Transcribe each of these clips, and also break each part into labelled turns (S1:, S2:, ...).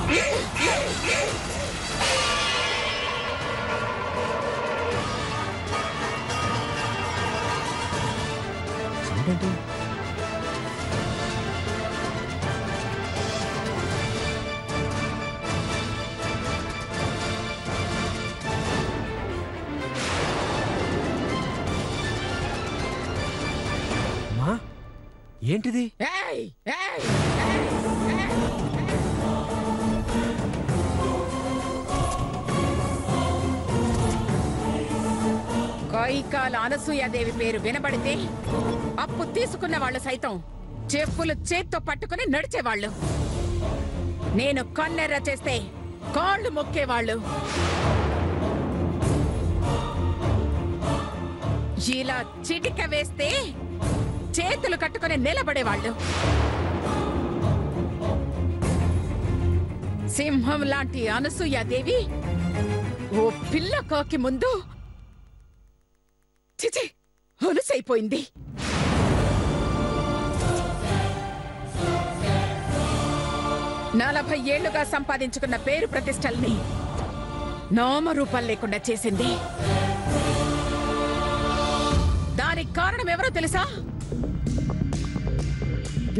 S1: ఏంటి అమ్మా? ఏంటిది?
S2: కైకాల అనసూయాదేవి పేరు వినబడితే అప్పు తీసుకున్న వాళ్ళు సైతం చెప్పులు చేత్తో పట్టుకుని నడిచేవాళ్ళు. నేను కన్నెర్ర చేస్తే కాళ్ళు మొక్కేవాళ్ళు. ఇలా చిటిక వేస్తే చేతులు కట్టుకుని నిలబడేవాళ్ళు. సింహం లాంటి అనసూయాదేవి ఓ పిల్ల కాకి ముందు చిచి హొలుసైపోయింది. నలభై ఏళ్లుగా సంపాదించుకున్న పేరు ప్రతిష్టల్ని నామరూపం లేకుండా చేసింది. దానికి కారణం ఎవరో తెలుసా?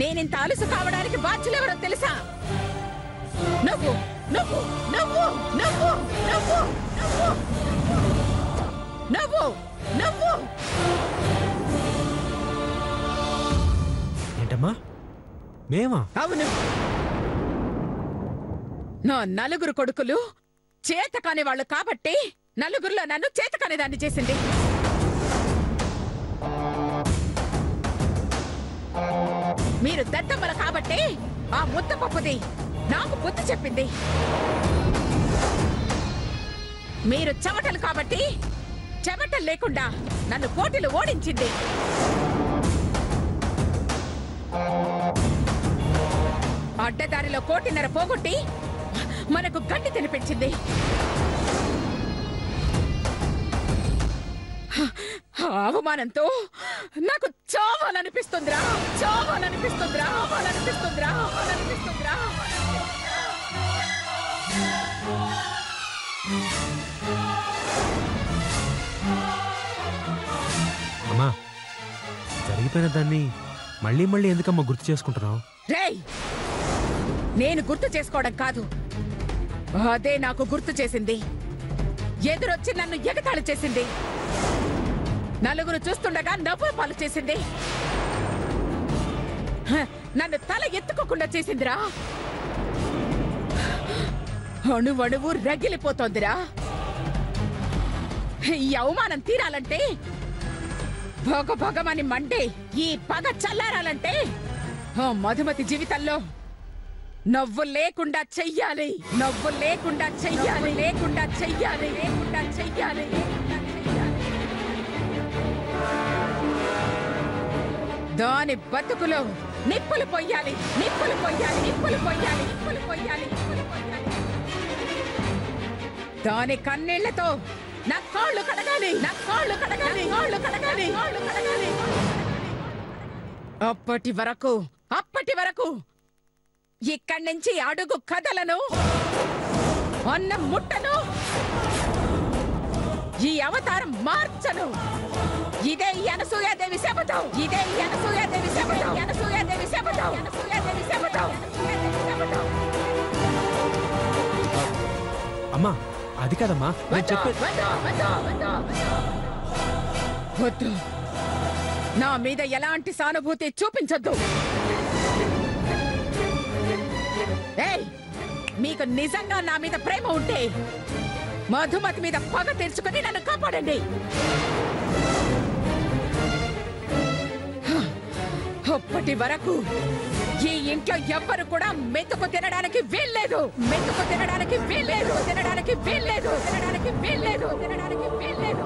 S2: నేనింత అలుసు కావడానికి బాధ్యులెవరో తెలుసా? నువ్వు నువ్వు నువ్వు నువ్వు నువ్వు నువ్వు నువ్వు
S1: ఏంటమ్మా? మేమా?
S2: అవును. నా నలుగురు కొడుకులు చేతకాని వాళ్ళు కాబట్టి నలుగురిలో నన్ను చేతకాని దాన్ని చేసింది. మీరు దద్దమ్మలు కాబట్టి ఆ ముద్ద పప్పుది నాకు బుద్ధి చెప్పింది. మీరు చెమటలు కాబట్టి చెమటలు లేకుండా నన్ను పోటీలు ఓడించింది. అడ్డదారిలో కోటిన్నర పోగొట్టి మనకు గడ్డి తినిపించింది. అవమానంతో నాకు చావాలనిపిస్తుందిరా, చావాలనిపిస్తుందిరా, చావాలనిపిస్తుందిరా, చావాలనిపిస్తుందిరా.
S1: అమ్మా, జరిగిపోయిన దాన్ని మళ్ళీ మళ్ళీ ఎందుకమ్మా గుర్తు చేసుకుంటున్నావు?
S2: రేయ్, నేను గుర్తు చేసుకోవడం కాదు, అదే నాకు గుర్తు చేసింది. ఎదురొచ్చి నన్ను ఎగతాళి చేసింది. నలుగురు చూస్తుండగా నవ్వు పాలు చేసింది. నన్ను తల ఎత్తుకోకుండా చేసిందిరా. అణువణువు రగిలిపోతోందిరా. ఈ అవమానం తీరాలంటే, భగ భగమని మండే ఈ పగ చల్లారాలంటే మధుమతి జీవితంలో నవ్వు లేకుండా చెయ్యాలి, నవ్వు లేకుండా చెయ్యాలి, లేకుండా చెయ్యాలి, లేకుండా చెయ్యాలి, లేకుండా చెయ్యాలి. దాని బతుకులో నిప్పులు పొయ్యాలి, నిప్పులు పొయ్యాలి, నిప్పులు పొయ్యాలి, నిప్పులు పొయ్యాలి, నిప్పులు పొయ్యాలి. దాని కన్నీళ్లతో నా కాళ్ళు కడగాలి, నా కాళ్ళు కడగాలి, కాళ్ళు కడగాలి, కాళ్ళు కడగాలి. అప్పటి వరకు ఇక్కడి నుంచి అడుగు కదలను, అన్నం ముట్టను, ఈ అవతారం మార్చను. ఇదే అనసూయాదేవి శపథం, ఇదే అనసూయాదేవి శపథం, అనసూయాదేవి శపథం, అనసూయాదేవి శపథం, అనసూయాదేవి శపథం.
S1: అమ్మా, అది కాదమ్మా నేను చెప్పేది.
S2: వద్దు, నా మీద ఎలాంటి సానుభూతి చూపించొద్దు. ఏయ్, మీకు నిజంగా నా మీద ప్రేమ ఉంటే మధుమతి మీద పగ తెరుచుకుని నన్ను కాపాడండి. అప్పటి వరకు ఈ ఇంట్లో ఎవ్వరు కూడా మెతుకు తినడానికి వీల్లేదు, మెతుకు తినడానికి వీల్లేదు, తినడానికి వీల్లేదు, తినడానికి వీల్లేదు, తినడానికి వీల్లేదు.